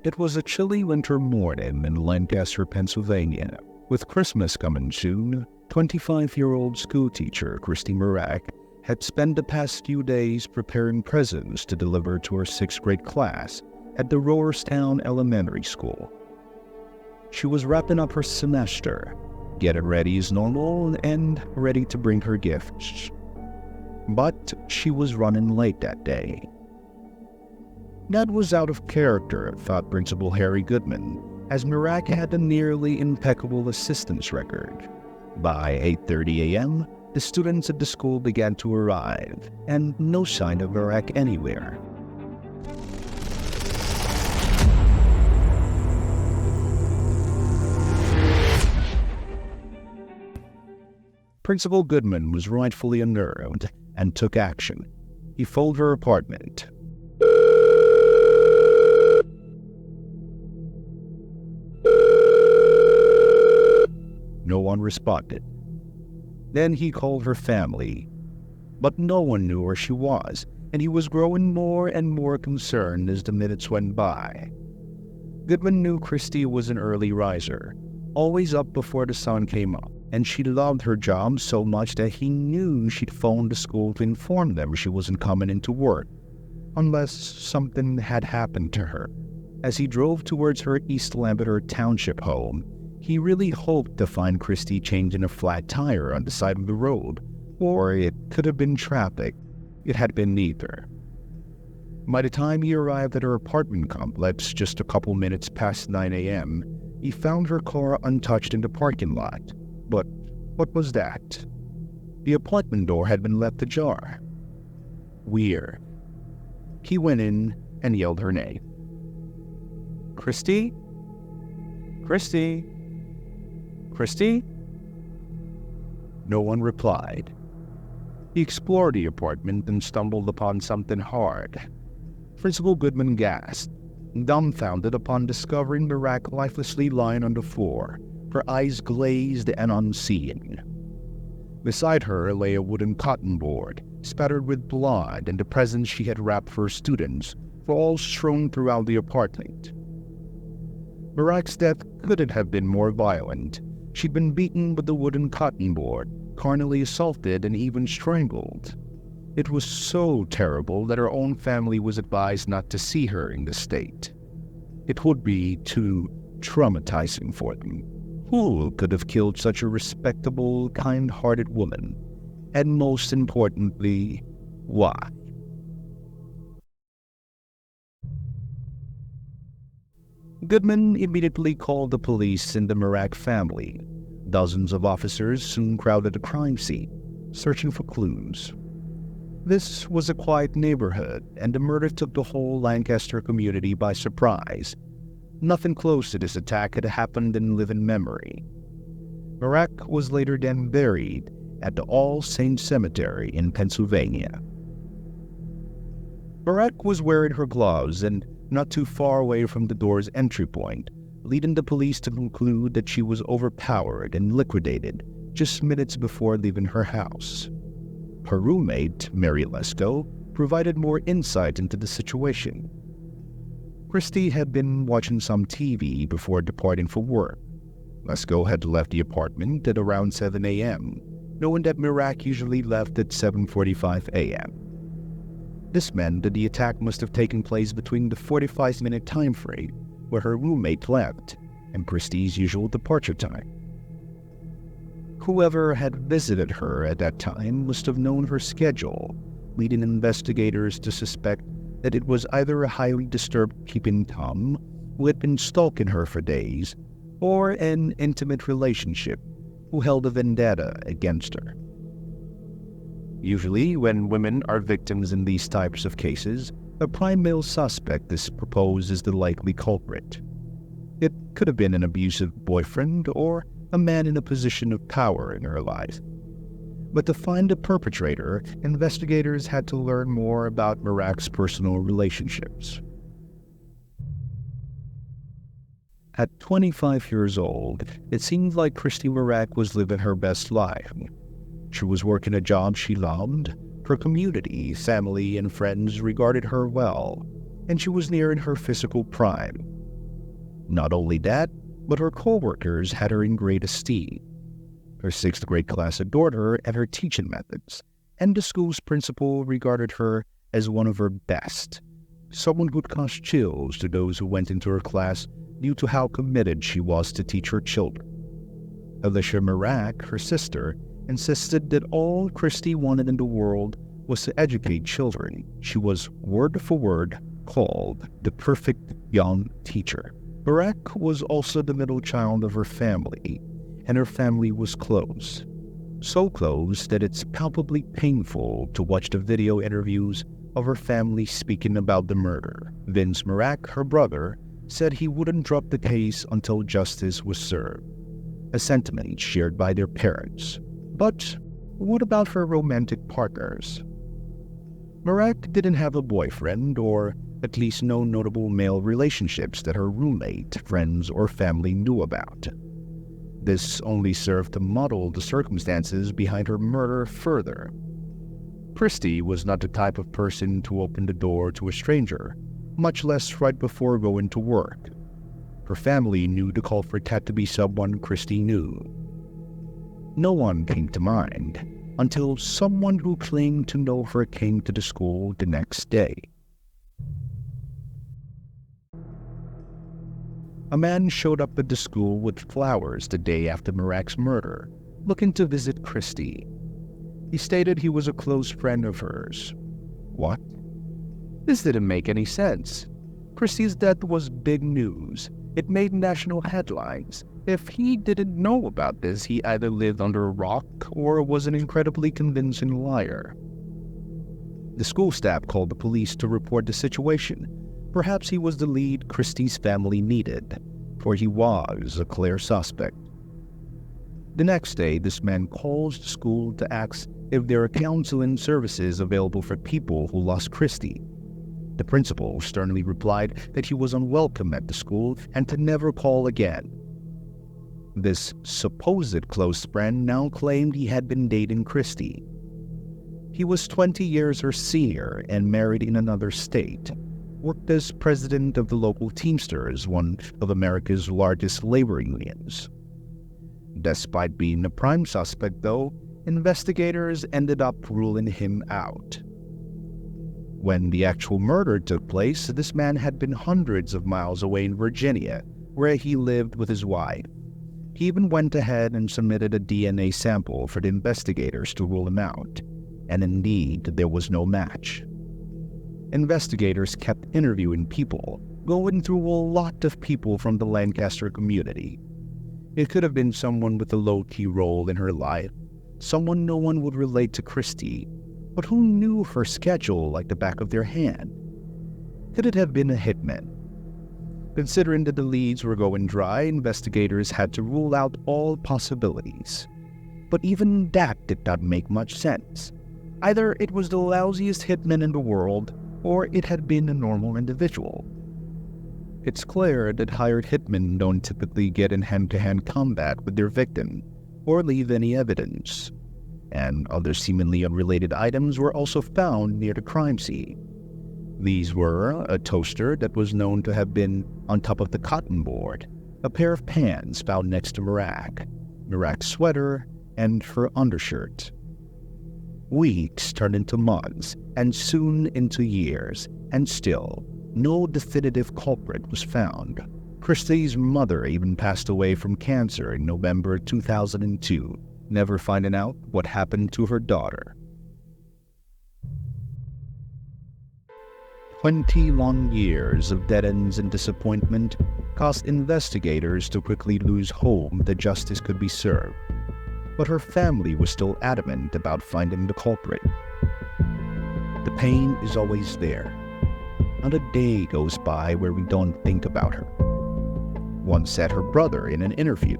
It was a chilly winter morning in Lancaster, Pennsylvania. With Christmas coming soon, 25-year-old schoolteacher Christy Mirack had spent the past few days preparing presents to deliver to her 6th grade class at the Rowerstown Elementary School. She was wrapping up her semester, getting ready as normal, and ready to bring her gifts. But she was running late that day. That was out of character, thought Principal Harry Goodman, as Mirack had a nearly impeccable assistance record. By 8:30 a.m., the students at the school began to arrive, and no sign of Mirack anywhere. Principal Goodman was rightfully unnerved and took action. He phoned her apartment. No one responded. Then he called her family, but no one knew where she was, and he was growing more and more concerned as the minutes went by. Goodman knew Christy was an early riser, always up before the sun came up, and she loved her job so much that he knew she'd phone the school to inform them she wasn't coming into work, unless something had happened to her. As he drove towards her East Lampeter Township home, he really hoped to find Christy changing a flat tire on the side of the road, or it could have been traffic. It had been neither. By the time he arrived at her apartment complex just a couple minutes past 9 a.m., he found her car untouched in the parking lot. But what was that? The apartment door had been left ajar. Weird. He went in and yelled her name. "Christy? Christy? Christy?" No one replied. He explored the apartment and stumbled upon something hard. Principal Goodman gasped, dumbfounded upon discovering Mirack lifelessly lying on the floor, her eyes glazed and unseeing. Beside her lay a wooden cotton board, spattered with blood, and the presents she had wrapped for her students were all strewn throughout the apartment. Mirack's death couldn't have been more violent. She'd been beaten with the wooden cotton board, carnally assaulted, and even strangled. It was so terrible that her own family was advised not to see her in this state. It would be too traumatizing for them. Who could have killed such a respectable, kind-hearted woman? And most importantly, why? Goodman immediately called the police and the Mirack family. Dozens of officers soon crowded the crime scene, searching for clues. This was a quiet neighborhood, and the murder took the whole Lancaster community by surprise. Nothing close to this attack had happened in living memory. Mirack was later then buried at the All Saints Cemetery in Pennsylvania. Mirack was wearing her gloves and not too far away from the door's entry point, leading the police to conclude that she was overpowered and liquidated just minutes before leaving her house. Her roommate, Mary Lesko, provided more insight into the situation. Christy had been watching some TV before departing for work. Lesko had left the apartment at around 7 a.m., knowing that Mirack usually left at 7:45 a.m. This meant that the attack must have taken place between the 45-minute time frame where her roommate left and Christy's usual departure time. Whoever had visited her at that time must have known her schedule, leading investigators to suspect that it was either a highly disturbed peeping Tom who had been stalking her for days, or an intimate relationship who held a vendetta against her. Usually, when women are victims in these types of cases, a prime male suspect is proposed as the likely culprit. It could have been an abusive boyfriend or a man in a position of power in her life. But to find the perpetrator, investigators had to learn more about Mirack's personal relationships. At 25 years old, it seemed like Christy Mirack was living her best life. She was working a job she loved, her community, family, and friends regarded her well, and she was nearing her physical prime. Not only that, but her co-workers had her in great esteem. Her sixth-grade class adored her and her teaching methods, and the school's principal regarded her as one of her best, someone who'd cause chills to those who went into her class due to how committed she was to teach her children. Alicia Mirack, her sister, insisted that all Christy wanted in the world was to educate children. She was, word for word, called the perfect young teacher. Mirack was also the middle child of her family, and her family was close. So close that it's palpably painful to watch the video interviews of her family speaking about the murder. Vince Mirack, her brother, said he wouldn't drop the case until justice was served, a sentiment shared by their parents. But what about her romantic partners? Mirack didn't have a boyfriend, or at least no notable male relationships that her roommate, friends, or family knew about. This only served to muddle the circumstances behind her murder further. Christy was not the type of person to open the door to a stranger, much less right before going to work. Her family knew the culprit had to be someone Christy knew. No one came to mind until someone who claimed to know her came to the school the next day. A man showed up at the school with flowers the day after Mirack's murder, looking to visit Christy. He stated he was a close friend of hers. What? This didn't make any sense. Christy's death was big news. It made national headlines. If he didn't know about this, he either lived under a rock or was an incredibly convincing liar. The school staff called the police to report the situation. Perhaps he was the lead Christy's family needed, for he was a clear suspect. The next day, this man calls the school to ask if there are counseling services available for people who lost Christy. The principal sternly replied that he was unwelcome at the school and to never call again. This supposed close friend now claimed he had been dating Christy. He was 20 years her senior and married in another state, worked as president of the local Teamsters, one of America's largest labor unions. Despite being a prime suspect, though, investigators ended up ruling him out. When the actual murder took place, this man had been hundreds of miles away in Virginia, where he lived with his wife. He even went ahead and submitted a DNA sample for the investigators to rule him out, and indeed, there was no match. Investigators kept interviewing people, going through a lot of people from the Lancaster community. It could have been someone with a low-key role in her life, someone no one would relate to Christy, but who knew her schedule like the back of their hand? Could it have been a hitman? Considering that the leads were going dry, investigators had to rule out all possibilities. But even that did not make much sense. Either it was the lousiest hitman in the world, or it had been a normal individual. It's clear that hired hitmen don't typically get in hand-to-hand combat with their victim, or leave any evidence. And other seemingly unrelated items were also found near the crime scene. These were a toaster that was known to have been on top of the cotton board, a pair of pants found next to Mirack's sweater, and her undershirt. Weeks turned into months, and soon into years, and still, no definitive culprit was found. Christy's mother even passed away from cancer in November 2002, never finding out what happened to her daughter. 20 long years of dead ends and disappointment caused investigators to quickly lose hope that justice could be served. But her family was still adamant about finding the culprit. The pain is always there. Not a day goes by where we don't think about her. Once said her brother in an interview.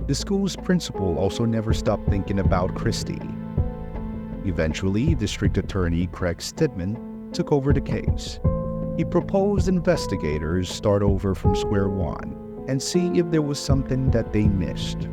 The school's principal also never stopped thinking about Christy. Eventually, District Attorney Craig Stedman took over the case. He proposed investigators start over from square one and see if there was something that they missed.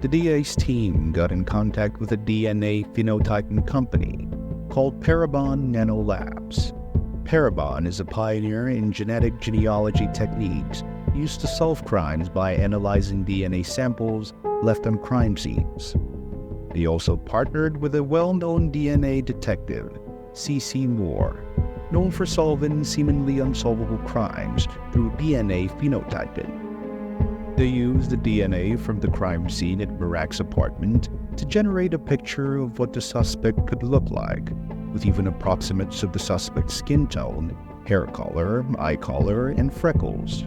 The DA's team got in contact with a DNA phenotyping company called Parabon Nanolabs. Parabon is a pioneer in genetic genealogy techniques used to solve crimes by analyzing DNA samples left on crime scenes. They also partnered with a well-known DNA detective, C.C. Moore, known for solving seemingly unsolvable crimes through DNA phenotyping. They used the DNA from the crime scene at Mirack's apartment to generate a picture of what the suspect could look like, with even approximates of the suspect's skin tone, hair color, eye color, and freckles.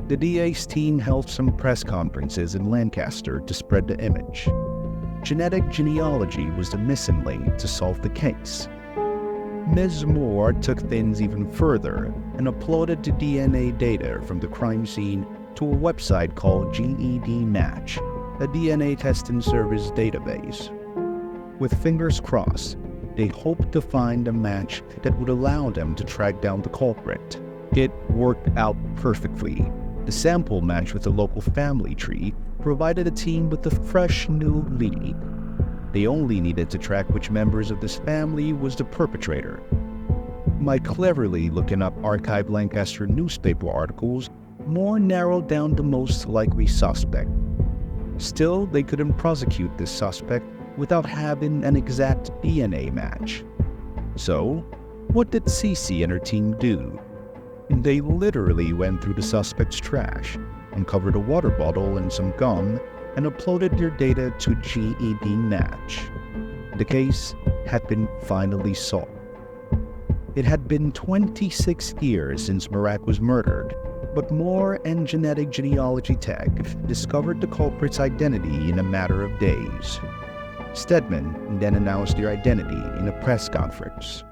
The DA's team held some press conferences in Lancaster to spread the image. Genetic genealogy was the missing link to solve the case. Ms. Moore took things even further and uploaded the DNA data from the crime scene to a website called GED Match, a DNA testing service database. With fingers crossed, they hoped to find a match that would allow them to track down the culprit. It worked out perfectly. The sample match with the local family tree provided a team with a fresh new lead. They only needed to track which members of this family was the perpetrator. By cleverly looking up archived Lancaster newspaper articles, Moore narrowed down the most likely suspect. Still, they couldn't prosecute this suspect without having an exact DNA match. So, what did Cece and her team do? They literally went through the suspect's trash, uncovered a water bottle and some gum, and uploaded their data to GED Match. The case had been finally solved. It had been 26 years since Mirack was murdered, but Moore and genetic genealogy tech discovered the culprit's identity in a matter of days. Stedman then announced their identity in a press conference.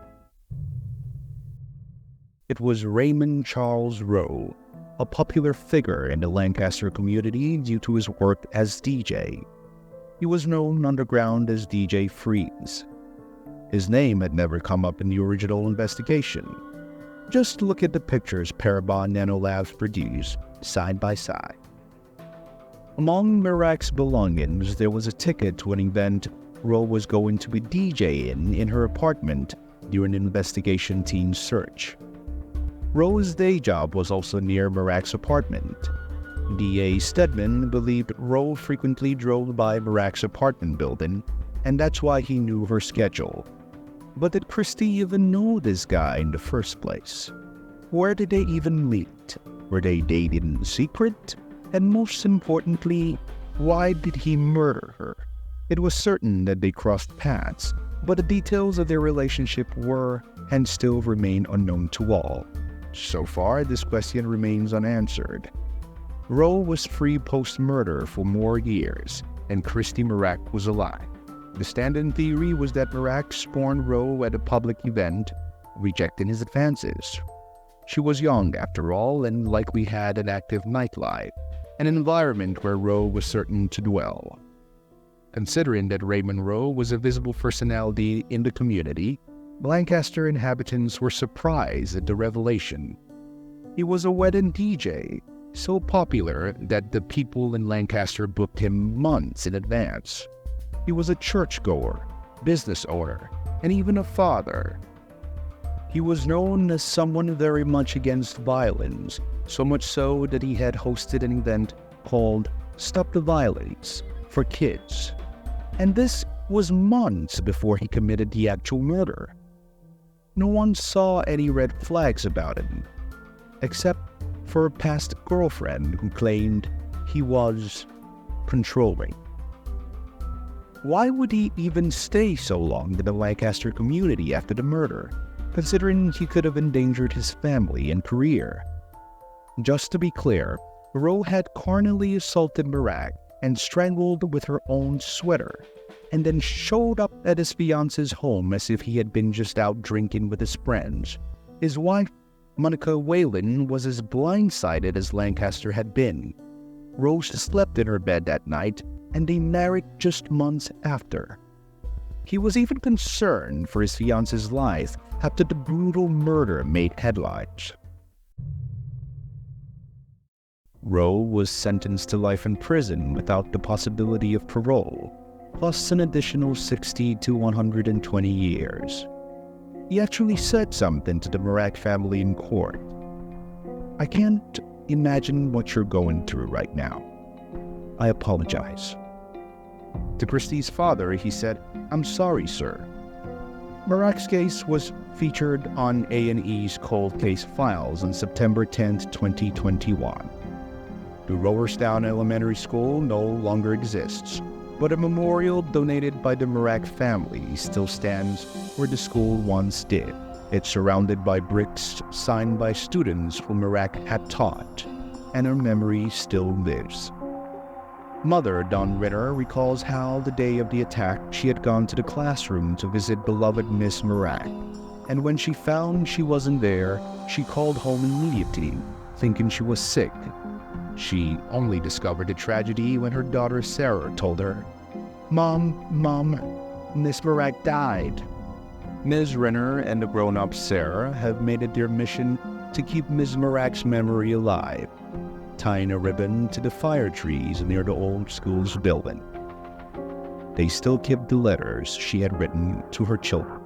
It was Raymond Charles Rowe, a popular figure in the Lancaster community due to his work as DJ. He was known underground as DJ Freeze. His name had never come up in the original investigation. Just look at the pictures Parabon Nanolabs produced, side by side. Among Mirack's belongings, there was a ticket to an event Rowe was going to be DJing in her apartment during an investigation team's search. Rowe's day job was also near Mirack's apartment. DA Stedman believed Rowe frequently drove by Mirack's apartment building, and that's why he knew her schedule. But did Christy even know this guy in the first place? Where did they even meet? Were they dating in secret? And most importantly, why did he murder her? It was certain that they crossed paths, but the details of their relationship were and still remain unknown to all. So far, this question remains unanswered. Rowe was free post-murder for more years, and Christy Mirack was alive. The stand-in theory was that Mirack spawned Rowe at a public event, rejecting his advances. She was young, after all, and likely had an active nightlife, an environment where Rowe was certain to dwell. Considering that Raymond Rowe was a visible personality in the community, Lancaster inhabitants were surprised at the revelation. He was a wedding DJ, so popular that the people in Lancaster booked him months in advance. He was a churchgoer, business owner, and even a father. He was known as someone very much against violence, so much so that he had hosted an event called Stop the Violence for kids. And this was months before he committed the actual murder. No one saw any red flags about him, except for a past girlfriend who claimed he was controlling. Why would he even stay so long in the Lancaster community after the murder, considering he could have endangered his family and career? Just to be clear, Rowe had carnally assaulted Mirack and strangled with her own sweater, and then showed up at his fiance's home as if he had been just out drinking with his friends. His wife, Monica Whalen, was as blindsided as Lancaster had been. Rose slept in her bed that night, and they married just months after. He was even concerned for his fiance's life after the brutal murder made headlines. Rowe was sentenced to life in prison without the possibility of parole, plus an additional 60 to 120 years. He actually said something to the Mirack family in court. I can't imagine what you're going through right now. I apologize. To Christy's father, he said, I'm sorry, sir. Mirack's case was featured on A&E's Cold Case Files on September 10, 2021. The Rowerstown Elementary School no longer exists, but a memorial donated by the Mirack family still stands where the school once did. It's surrounded by bricks signed by students who Mirack had taught, and her memory still lives. Mother Dawn Ritter recalls how the day of the attack she had gone to the classroom to visit beloved Miss Mirack, and when she found she wasn't there, she called home immediately, thinking she was sick. She only discovered the tragedy when her daughter Sarah told her, Mom, Miss Mirack died." Ms. Renner and the grown-up Sarah have made it their mission to keep Ms. Mirack's memory alive, tying a ribbon to the fire trees near the old school's building. They still keep the letters she had written to her children.